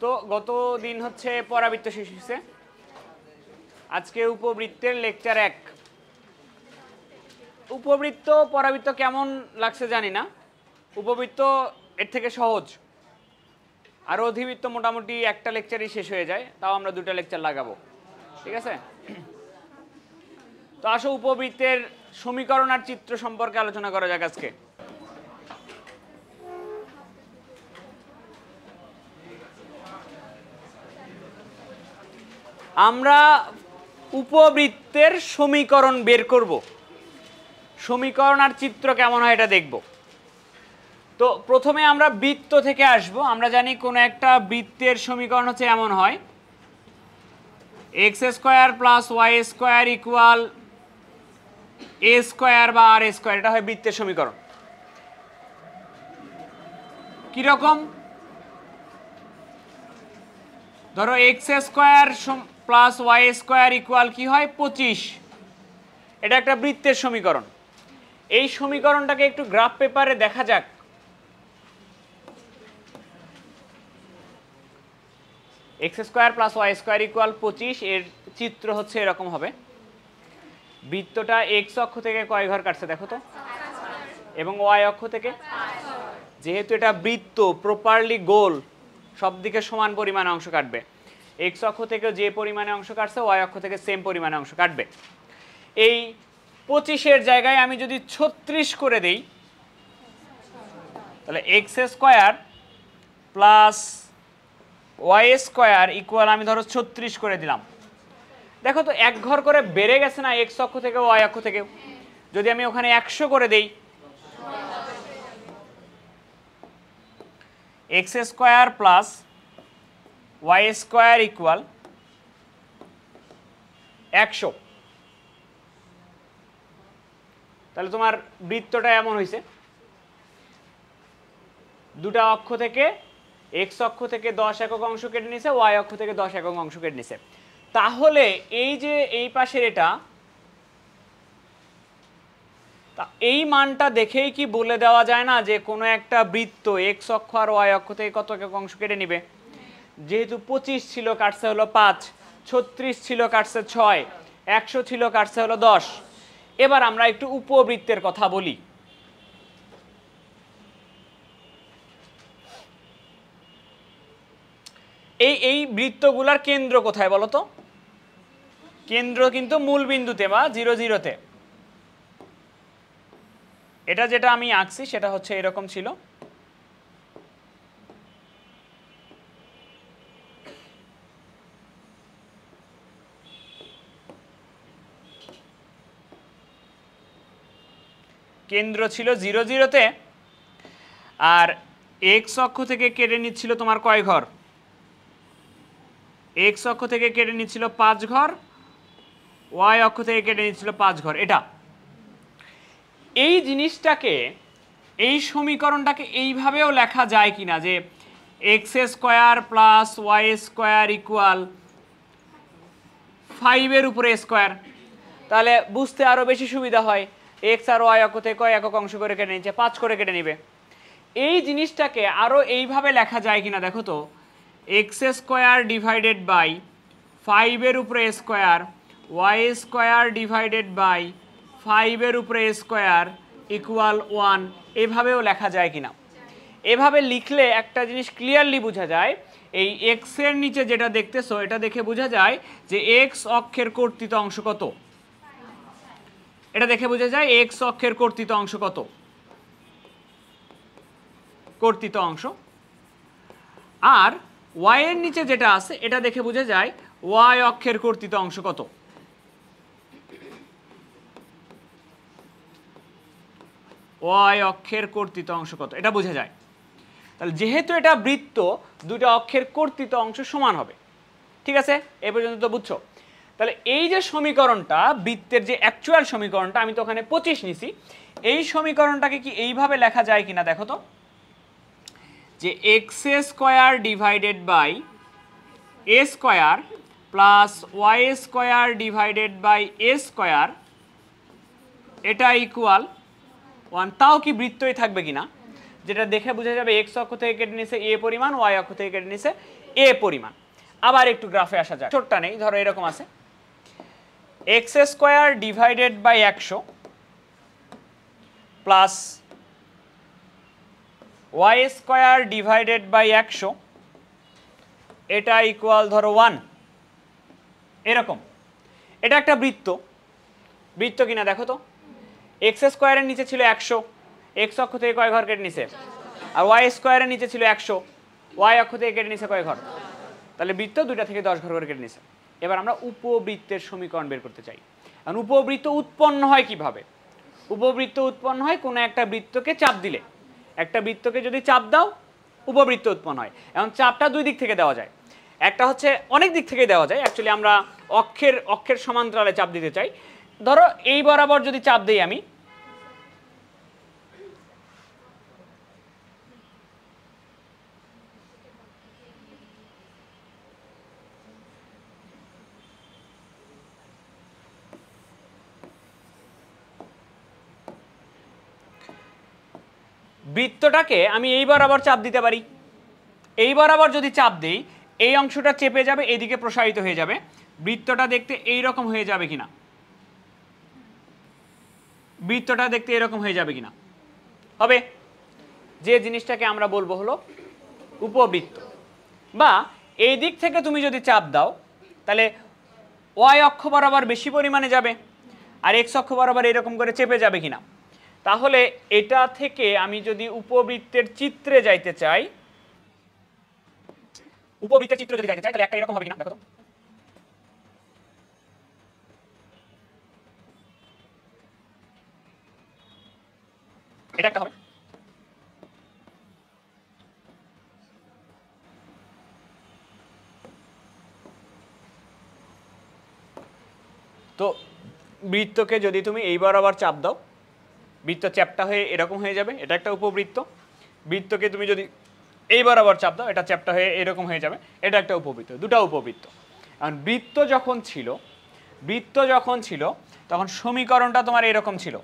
তো গত দিন হচ্ছে পরাবৃত্ত শেষ হয়েছে, আজকে উপবৃত্তের লেকচার 1। উপবৃত্ত পরাবৃত্ত কেমন লাগছে জানি না, উপবৃত্ত এর থেকে সহজ। আর অধিবৃত্ত মোটামুটি একটা লেকচারই শেষ হয়ে যায়, তাও আমরা 2টা লেকচার লাগাবো, ঠিক আছে? তো আসো উপবৃত্তের সমীকরণ আর চিত্র সম্পর্কে আলোচনা করা যাক আজকে। আমরা উপবৃত্তের সমীকরণ বের করব, সমীকরণ আর চিত্র কেমন হয় এটা দেখব। তো প্রথমে আমরা বৃত্ত থেকে আসব। আমরা জানি কোন একটা বৃত্তের সমীকরণ হচ্ছে এমন হয়, x² + y² = a² বা r²। এটা হয় বৃত্তের সমীকরণ। কিরকম? ধরো x² + y² = কি হয়? 25। এটা একটা বৃত্তের সমীকরণ। এই সমীকরণটাকে একটু গ্রাফ পেপারে দেখা যাক। x² + y² = 25, এর চিত্র হচ্ছে এরকম হবে। বৃত্তটা x অক্ষ থেকে কয় ঘর কাটছে দেখো তো, এবং y অক্ষ থেকে। যেহেতু এটা বৃত্ত, প্রপারলি গোল, সব দিকে সমান পরিমাণে অংশ কাটবে। x অক্ষ থেকে যে পরিমাণে অংশ কাটছে, y অক্ষ থেকে সেম পরিমাণে অংশ কাটবে। এই 25-এর জায়গায় আমি যদি 36 করে দেই, তাহলে x² + y² = আমি ধরো 36 করে দিলাম। দেখো তো এক ঘর করে বেড়ে গেছে না x অক্ষ থেকে y অক্ষ থেকে। যদি আমি ওখানে 100 করে দেই, x² + y² = 100। তাহলে তোমার বৃত্তটা এমন হয়েছে, দুটা অক্ষ থেকে x অক্ষ থেকে 10 একক অংশ কেটে নিছে, y অক্ষ থেকে 10 একক অংশ কেটে নিছে। তাহলে এই যে এই পাশের এটা, এই মানটা দেখেই কি বলে দেওয়া যায় না যে কোনো একটা বৃত্ত x অক্ষ আর y অক্ষ থেকে কত একক অংশ কেটে নিবে? যেহেতু 25 ছিল, কাটছে হলো 5, 36 ছিল, কাটছে 6, 100 ছিল, কাটছে হলো 10। এবার আমরা একটু উপবৃত্তের কথা বলি। এই বৃত্তগুলার কেন্দ্র কোথায় বলো তো? কেন্দ্র কিন্তু মূল বিন্দুতে বা 0, 0-তে। এটা যেটা আমি আঁকছি সেটা হচ্ছে এরকম ছিল। কেন্দ্র ছিল 0, 0-তে, আর x অক্ষ থেকে কেটে নিচ্ছিল তোমার কয় ঘর? x অক্ষ থেকে কেটে নিচ্ছিল 5 ঘর, y অক্ষ থেকে কেটে নিচ্ছিল 5 ঘর। এটা এই জিনিসটাকে, এই সমীকরণটাকে এইভাবেও লেখা যায় কিনা যে x² + y² = 5-এর উপরে স্কোয়ার। তাহলে বুঝতে আরো বেশি সুবিধা হয়। x আর y অক্ষ থেকে কয় একক অংশ করে কেটে নিচ্ছে? 5 করে কেটে নিবে। এই জিনিসটাকে আরো এইভাবে লেখা যায় কিনা দেখো তো, x² / 5-এর উপরে স্কোয়ার, y² / 5-এর উপরে স্কোয়ার = 1। এভাবেও লেখা যায় কিনা? এভাবে লিখলে একটা জিনিস ক্লিয়ারলি বোঝা যায়। এই x এর নিচে যেটা দেখতেছো, এটা দেখে বোঝা যায় যে x অক্ষের কর্তৃত অংশ কত। এটা দেখে বোঝা যায় x অক্ষের কর্তৃত অংশ কত, কর্তৃত অংশ। আর y এর নিচে যেটা আছে, এটা দেখে বোঝা যায় y অক্ষের কর্তৃত অংশ কত। y অক্ষের কর্তৃত অংশ কত এটা বোঝা যায়। তাহলে যেহেতু এটা বৃত্ত, দুটো অক্ষের কর্তৃত অংশ সমান হবে। ঠিক আছে, এই পর্যন্ত তো বুঝছো? তাহলে এই যে সমীকরণটা, বৃত্তের যে অ্যাকচুয়াল সমীকরণটা, আমি তো ওখানে 25 নিছি, এই সমীকরণটাকে কি এইভাবে লেখা যায় কিনা দেখো তো, যে x² / a² + y² / a² এটা ইকুয়াল 1। তাও কি বৃত্তই থাকবে কিনা, যেটা দেখে বোঝা যাবে x অক্ষ থেকে কেটে নিছে a পরিমাণ, y অক্ষ থেকে কেটে নিছে এ পরিমাণ। আবার একটু গ্রাফে আসা যাক, ছোট্ট নেই, ধরো এরকম আছে x square divided by 100 plus y square divided by 100, এটা ইকুয়াল ধরো 1, এরকম। এটা একটা বৃত্ত, বৃত্ত কিনা দেখো তো। এক্স স্কোয়ারের নিচে ছিল 100, এক্স অক্ষ থেকে কয় ঘর কেটে নিছে, আর ওয়াই স্কোয়ারের নিচে ছিল 100, ওয়াই অক্ষ থেকে কেটে নিছে কয় ঘর, তাহলে বৃত্ত দুইটা থেকে 10 ঘর করে কেটে নিছে। এবার আমরা উপবৃত্তের সমীকরণ বের করতে চাই। কারণ উপবৃত্ত উৎপন্ন হয় কিভাবে? উপবৃত্ত উৎপন্ন হয় কোনো একটা বৃত্তকে চাপ দিলে। একটা বৃত্তকে যদি চাপ দাও উপবৃত্ত উৎপন্ন হয়। এবং চাপটা দুই দিক থেকে দেওয়া যায়, একটা হচ্ছে অনেক দিক থেকে দেওয়া যায়, অ্যাকচুয়ালি আমরা অক্ষের সমান্তরালে চাপ দিতে চাই। ধরো এই বরাবর যদি চাপ দিই আমি, বৃত্তটাকে আমি এই বরাবর চাপ দিতে পারি। এই বরাবর যদি চাপ দিই এই অংশটা চেপে যাবে, এদিকে প্রসারিত হয়ে যাবে, বৃত্তটা দেখতে এই রকম হয়ে যাবে কিনা, বৃত্তটা দেখতে এরকম হয়ে যাবে কিনা, হবে। যে জিনিসটাকে আমরা বলবো হলো উপবৃত্ত। বা এই দিক থেকে তুমি যদি চাপ দাও তাহলে ওয়াই অক্ষ বরাবর বেশি পরিমাণে যাবে, আর এক্স অক্ষ বরাবর এরকম করে চেপে যাবে কিনা। তাহলে এটা থেকে আমি যদি উপবৃত্তের চিত্রে যাইতে চাই, উপবৃত্তের চিত্র যদি যাইতে চাই তাহলে একটা এরকম হবে কিনা দেখো তো। এটা একটা হবে। তো বৃত্তকে যদি তুমি এই বরাবর চাপ দাও, বৃত্ত চ্যাপ্টা হয়ে এরকম হয়ে যাবে, এটা একটা উপবৃত্ত। বৃত্তকে তুমি যদি এই বরাবর চাপ দাও, এটা চ্যাপ্টা হয়ে এরকম হয়ে যাবে, এটা একটা উপবৃত্ত। দুটো উপবৃত্ত। কারণ বৃত্ত যখন ছিল তখন সমীকরণটা তোমার এরকম ছিল,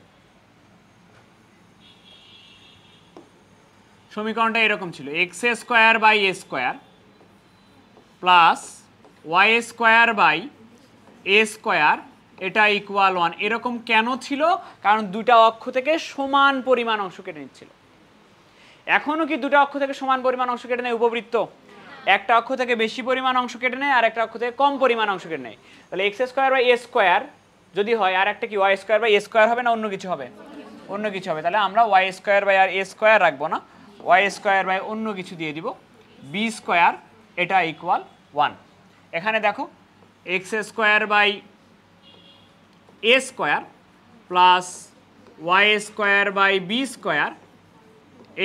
সমীকরণটা এরকম ছিল x square by a square plus y square by a square, এটা ইকুয়াল 1। এরকম কেন ছিল? কারণ দুটা অক্ষ থেকে সমান পরিমাণ অংশ কেটে নিচ্ছিল। এখনো কি দুটা অক্ষ থেকে সমান পরিমাণ অংশ কেটে নেয় উপবৃত্ত? একটা অক্ষ থেকে বেশি পরিমাণ অংশ কেটে নেয় আর একটা অক্ষ থেকে কম পরিমাণ অংশ কেটে নেয়। তাহলে x square by a square যদি হয়, আর একটা কি y square by a square হবে না অন্য কিছু হবে? অন্য কিছু হবে। তাহলে আমরা ওয়াই স্কোয়ার বাই আর এ স্কোয়ার রাখবো না, ওয়াই স্কোয়ার বাই অন্য কিছু দিয়ে দিব, বি স্কোয়ার, এটা ইকুয়াল 1। এখানে দেখো x square by a square plus y square by b square,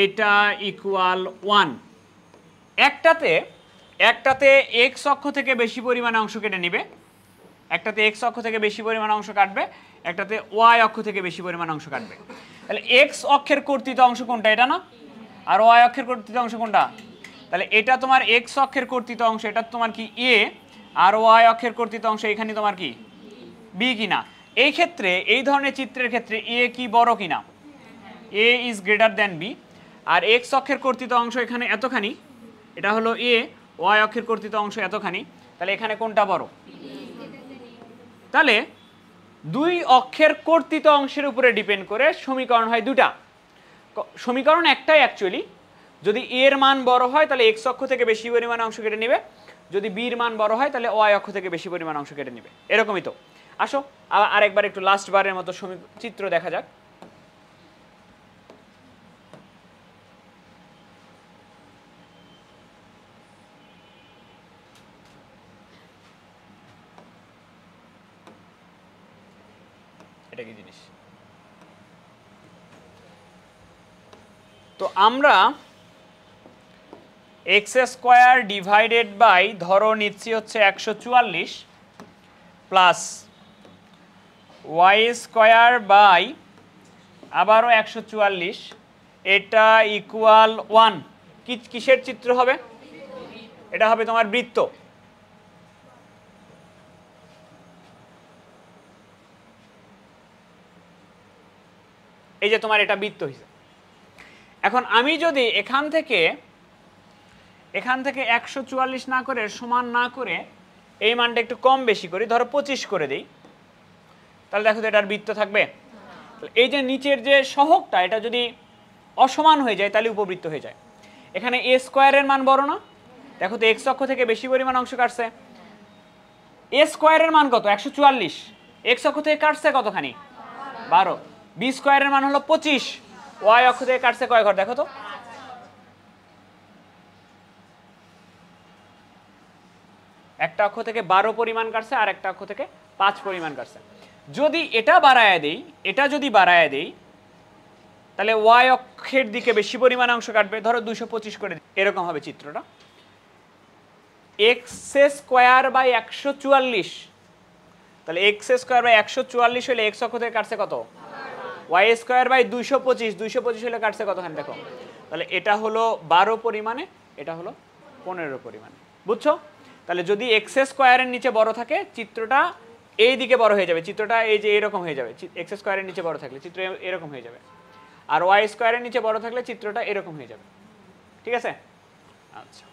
এটা ইকুয়াল 1। একটাতে এক্স অক্ষ থেকে বেশি পরিমাণে অংশ কেটে নিবে, একটাতে এক্স অক্ষ থেকে বেশি পরিমাণ অংশ কাটবে, একটাতে ওয়াই অক্ষ থেকে বেশি পরিমাণ অংশ কাটবে। তাহলে এক্স অক্ষের কর্তৃত অংশ কোনটা? এটা না? আর ওয়াই অক্ষের কর্তৃত অংশ কোনটা? তাহলে এটা তোমার এক্স অক্ষের কর্তৃত অংশ, এটা তোমার কি এ, আর ওয়াই অক্ষের কর্তৃত অংশ এখানে তোমার কি বি কিনা। এই ক্ষেত্রে এই ধরনের চিত্রের ক্ষেত্রে এ কি বড় কিনা? A is greater than B. আর এক্স অক্ষের কর্তৃত অংশ এখানে এতখানি, এটা হলো এ, ওয়াই অক্ষের কর্তৃত অংশ এতখানি, তাহলে এখানে কোনটা বড়? তাহলে দুই অক্ষের কর্তৃত অংশের উপরে ডিপেন্ড করে সমীকরণ হয় দুটা। সমীকরণ একটাই অ্যাকচুয়ালি, যদি এর মান বড় হয় তাহলে এক্স অক্ষ থেকে বেশি পরিমাণ অংশ কেটে নেবে, যদি বির মান বড় হয় তাহলে ওয়াই অক্ষ থেকে বেশি পরিমাণ অংশ কেটে নেবে। এরকমই তো। আসো আরেকবার একটু লাস্ট বারের মতো চিত্র দেখা যাক। এটা কি জিনিস? তো আমরা এক্স স্কোয়ার ডিভাইডেড বাই ধরো নিচ্ছি হচ্ছে 144 প্লাস ওয়াই স্কোয়ার বাই আবারও 144, এটা ইকুয়াল 1। কিসের চিত্র হবে? এটা হবে তোমার বৃত্ত। এই যে তোমার এটা বৃত্ত হিসেবে। এখন আমি যদি এখান থেকে এখান থেকে 144 না করে সমান না করে এই মানটা একটু কম বেশি করি, ধরো 25 করে দিই, তাহলে দেখো তো এটার বৃত্ত থাকবে। এই যে নিচের যে সহগটা এটা যদি অসমান হয়ে যায় তাহলে উপবৃত্ত হয়ে যায়। এখানে এ স্কোয়ারের মান বড় না, দেখো তো এক্স অক্ষ থেকে বেশি পরিমাণ অংশ কাটছে। এ স্কোয়ারের মান কত? 144, এক্স অক্ষ থেকে কাটছে কতখানি? 12। বি স্কোয়ারের মান হলো 25, ওয়াই অক্ষ থেকে কাটছে কয় ঘর দেখো তো? একটা অক্ষ থেকে 12 পরিমাণ কাটছে আর একটা অক্ষ থেকে 5 পরিমাণ কাটছে। যদি এটা বাড়ায় দেই, এটা যদি বাড়ায় দেই তাহলে ওয়াই অক্ষের দিকে বেশি পরিমাণ অংশ কাটবে, ধরো 225 করে দিই, এরকম হবে চিত্রটা। এক্স স্কোয়ার বাই 144, তাহলে এক্স স্কোয়ার বাই 144 হলে এক্স অক্ষ থেকে কাটছে কত? ওয়াই স্কোয়ার বাই 225, 225 হলে কাটছে কতখানি দেখো, তাহলে এটা হলো 12 পরিমাণে, এটা হলো 15 পরিমাণে। বুঝছো? তাহলে যদি এক্স স্কোয়ারের নিচে বড় থাকে চিত্রটা এই দিকে বড় হয়ে যাবে, চিত্রটা এই যে এরকম হয়ে যাবে, এক্স স্কোয়ারের নিচে বড় থাকলে চিত্র এরকম হয়ে যাবে, আর ওয়াই স্কোয়ারের নিচে বড় থাকলে চিত্রটা এরকম হয়ে যাবে। ঠিক আছে? আচ্ছা।